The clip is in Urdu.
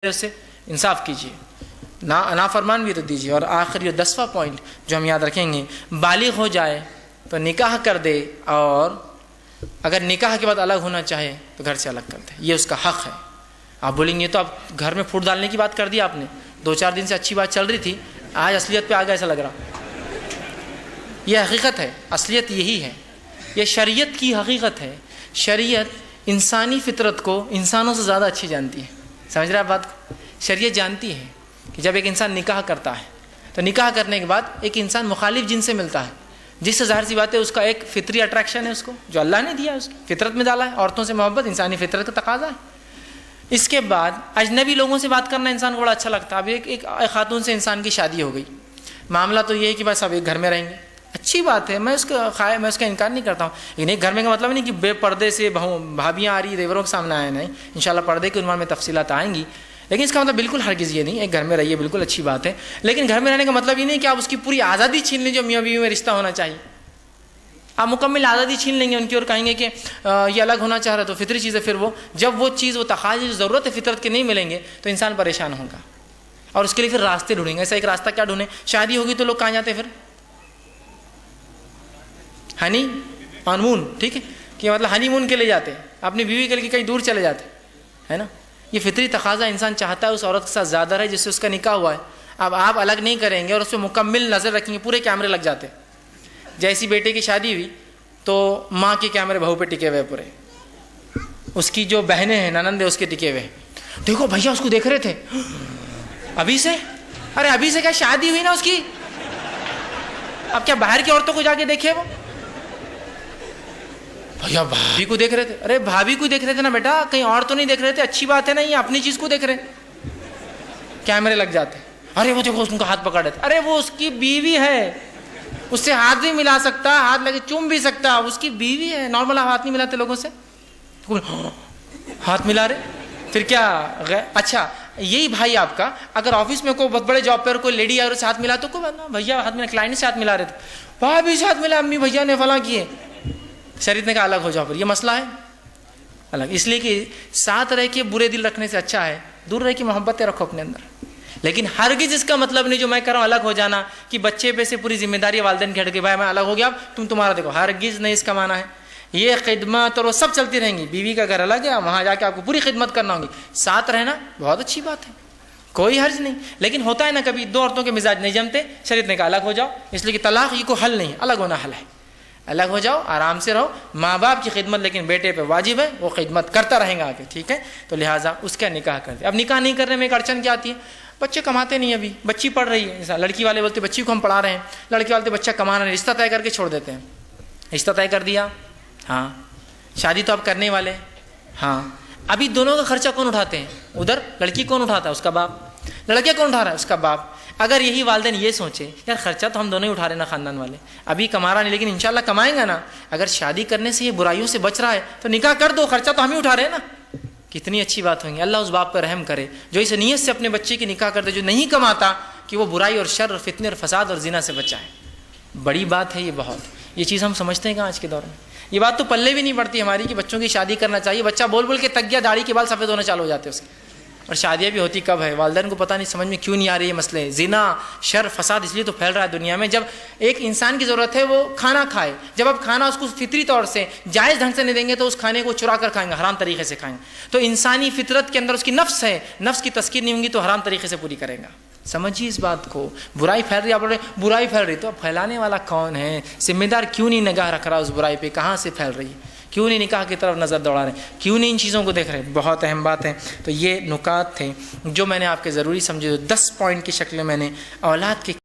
سے انصاف کیجیے، نافرمان بھی تو دیجیے۔ اور آخر یہ 10واں پوائنٹ جو ہم یاد رکھیں گے، بالغ ہو جائے تو نکاح کر دے، اور اگر نکاح کے بعد الگ ہونا چاہے تو گھر سے الگ کر دے، یہ اس کا حق ہے۔ آپ بولیں گے تو اب گھر میں پھوٹ ڈالنے کی بات کر دی آپ نے، 2-4 دن سے اچھی بات چل رہی تھی، آج اصلیت پہ آ گیا ایسا لگ رہا۔ یہ حقیقت ہے، اصلیت یہی ہے، یہ شریعت کی حقیقت ہے۔ شریعت انسانی فطرت کو انسانوں سے زیادہ اچھی جانتی ہے، سمجھ رہے ہیں آپ بات کو؟ شریعت جانتی ہے کہ جب ایک انسان نکاح کرتا ہے تو نکاح کرنے کے بعد ایک انسان مخالف جن سے ملتا ہے، جس سے ظاہر سی بات ہے اس کا ایک فطری اٹریکشن ہے، اس کو جو اللہ نے دیا ہے، اس کی فطرت میں ڈالا ہے، عورتوں سے محبت انسانی فطرت کا تقاضا ہے۔ اس کے بعد اجنبی لوگوں سے بات کرنا انسان کو بڑا اچھا لگتا ہے۔ اب ایک خاتون سے انسان کی شادی ہو گئی، معاملہ تو یہ ہے کہ بس اب ایک گھر میں رہیں گے، اچھی بات ہے، میں اس کا انکار نہیں کرتا ہوں، لیکن ایک گھر میں کا مطلب نہیں کہ بے پردے سے بھابیاں آ رہی دیوروں کے سامنے آئے، نہیں، انشاءاللہ پردے کے عنوان میں تفصیلات آئیں گی، لیکن اس کا مطلب بالکل ہرگز یہ نہیں، ایک گھر میں رہیے بالکل اچھی بات ہے، لیکن گھر میں رہنے کا مطلب یہ نہیں کہ آپ اس کی پوری آزادی چھین لیں جو میاں بیوی میں رشتہ ہونا چاہیے۔ آپ مکمل آزادی چھین لیں گے ان کی اور کہیں گے کہ یہ الگ ہونا چاہ رہا ہے تو فطری چیز ہے، پھر وہ جب وہ چیز وہ تقاضے جو ضرورت ہے فطرت کے نہیں ملیں گے تو انسان پریشان ہوگا، اور اس کے لیے پھر راستے ڈھونڈیں گے۔ ایسا ایک راستہ کیا ڈھونڈیں؟ شادی ہوگی تو لوگ کہاں جاتے ہیں پھر؟ ہنی مون، ٹھیک ہے، کہ مطلب ہنی مون کے لیے جاتے ہیں، اپنی بیوی کے لیے کہیں دور چلے جاتے ہیں، ہے نا؟ یہ فطری تقاضا، انسان چاہتا ہے اس عورت کے ساتھ زیادہ رہے جس سے اس کا نکاح ہوا ہے۔ اب آپ الگ نہیں کریں گے اور اس پہ مکمل نظر رکھیں گے، پورے کیمرے لگ جاتے ہیں۔ جیسی بیٹے کی شادی ہوئی تو ماں کے کیمرے بہو پہ ٹکے ہوئے، پورے اس کی جو بہنیں ہیں ننند ہیں اس کے ٹکے ہوئے، دیکھو بھیا اس کو دیکھ رہے تھے ابھی سے، ارے ابھی سے کیا شادی ہوئی نا اس کی، اب کیا باہر کی عورتوں کو جا کے دیکھے وہ؟ بھیا بھابھی کو دیکھ رہے تھے، ارے بھابھی کو دیکھ رہے تھے نا بیٹا، کہیں اور تو نہیں دیکھ رہے تھے، اچھی بات ہے نا، یہ اپنی چیز کو دیکھ رہے، کیمرے لگ جاتے۔ ارے وہ دیکھو اس کا ہاتھ پکڑ رہے تھے، ارے وہ اس کی بیوی ہے، اس سے ہاتھ بھی ملا سکتا، ہاتھ لگے چوم بھی سکتا، اس کی بیوی ہے، نارمل ہاتھ نہیں ملاتے لوگوں سے، ہاتھ ملا رہے، پھر کیا اچھا یہی بھائی آپ کا اگر آفس میں کوئی بہت بڑے جاب پر کوئی لیڈی اور ہاتھ ملا تو کوئی بات نہیں، بھیا ہاتھ ملا، کلائنٹ سے ہاتھ ملا رہے تھے، بھابھی سے ہاتھ ملا، امی بھیا نے فلاں کیے، شریعت نے کہا الگ ہو جاؤ، پھر یہ مسئلہ ہے الگ، اس لیے کہ ساتھ رہ کے برے دل رکھنے سے اچھا ہے دور رہ کے محبتیں رکھو اپنے اندر، لیکن ہرگز اس کا مطلب نہیں جو میں کر رہا ہوں الگ ہو جانا کہ بچے پہ سے پوری ذمہ داری والدین کی ہٹ گئی، بھائی میں الگ ہو گیا تم تمہارا دیکھو، ہرگز نہیں اس کا معنی ہے۔ یہ خدمت اور وہ سب چلتی رہیں گی، بیوی کا گھر الگ ہے، وہاں جا کے آپ کو پوری خدمت کرنا ہوگی، ساتھ رہنا بہت اچھی بات ہے، کوئی حرج نہیں، لیکن ہوتا ہے نا کبھی دو عورتوں کے مزاج نہیں جمتے، شریعت نے کہا الگ ہو جاؤ، اس لیے کہ طلاق یہ کوئی حل نہیں، الگ ہونا حل ہے، الگ ہو جاؤ آرام سے رہو، ماں باپ کی خدمت لیکن بیٹے پہ واجب ہے، وہ خدمت کرتا رہیں گا آگے، ٹھیک ہے، تو لہٰذا اس کا نکاح کر دے۔ اب نکاح نہیں کرنے میں ایک اڑچن کیا آتی ہے، بچے کماتے نہیں، ابھی بچی پڑھ رہی ہے، لڑکی والے بولتے بچی کو ہم پڑھا رہے ہیں، لڑکے والے بچہ کما رہے ہیں، رشتہ طے کر کے چھوڑ دیتے ہیں، رشتہ طے کر دیا، ہاں شادی تو آپ کرنے والے، ہاں ابھی دونوں کا خرچہ کون اٹھاتے ہیں؟ ادھر لڑکی کون اٹھاتا ہے؟ اس کا باپ، لڑکے کون اٹھا رہا ہے؟ اس کا باپ۔ اگر یہی والدین یہ سوچے یار خرچہ تو ہم دونوں ہی اٹھا رہے ہیں نا، خاندان والے، ابھی کما رہا نہیں لیکن انشاءاللہ کمائیں گا نا، اگر شادی کرنے سے یہ برائیوں سے بچ رہا ہے تو نکاح کر دو، خرچہ تو ہم ہی اٹھا رہے ہیں نا، کتنی اچھی بات ہوگی۔ اللہ اس باپ پر رحم کرے جو اس نیت سے اپنے بچے کی نکاح کرتے، جو نہیں کماتا کہ وہ برائی اور شر اور فتنے اور فساد اور زنا سے بچائے، بڑی بات ہے یہ بہت، یہ چیز ہم سمجھتے ہیں کہاں آج کے دور میں، یہ بات تو پلے بھی نہیں پڑتی ہماری کہ بچوں کی شادی کرنا چاہیے، بچہ بول بول کے تک گیا، داڑھی کے بال سفید ہونا چالو ہو جاتے ہیں اس کے، اور شادیاں بھی ہوتی کب ہے، والدین کو پتہ نہیں، سمجھ میں کیوں نہیں آ رہی یہ مسئلے، زنا شر فساد اس لیے تو پھیل رہا ہے دنیا میں، جب ایک انسان کی ضرورت ہے وہ کھانا کھائے، جب آپ کھانا اس کو فطری طور سے جائز ڈھنگ سے نہیں دیں گے تو اس کھانے کو چرا کر کھائیں گے، حرام طریقے سے کھائیں گے، تو انسانی فطرت کے اندر اس کی نفس ہے، نفس کی تذکیر نہیں ہوں گی تو حرام طریقے سے پوری کرے گا۔ سمجھیے اس بات کو، برائی پھیل رہی ہے، آپ بول رہے برائی پھیل رہی، تو اب پھیلانے والا کون ہے؟ ذمہ دار کیوں نہیں نگاہ رکھ رہا اس برائی پہ، کہاں سے پھیل رہی ہے، کیوں نہیں نکاح کی طرف نظر دوڑا رہے ہیں، کیوں نہیں ان چیزوں کو دیکھ رہے ہیں؟ بہت اہم بات ہے۔ تو یہ نکات تھے جو میں نے آپ کے ضروری سمجھے، 10 پوائنٹ کی شکل میں نے اولاد کے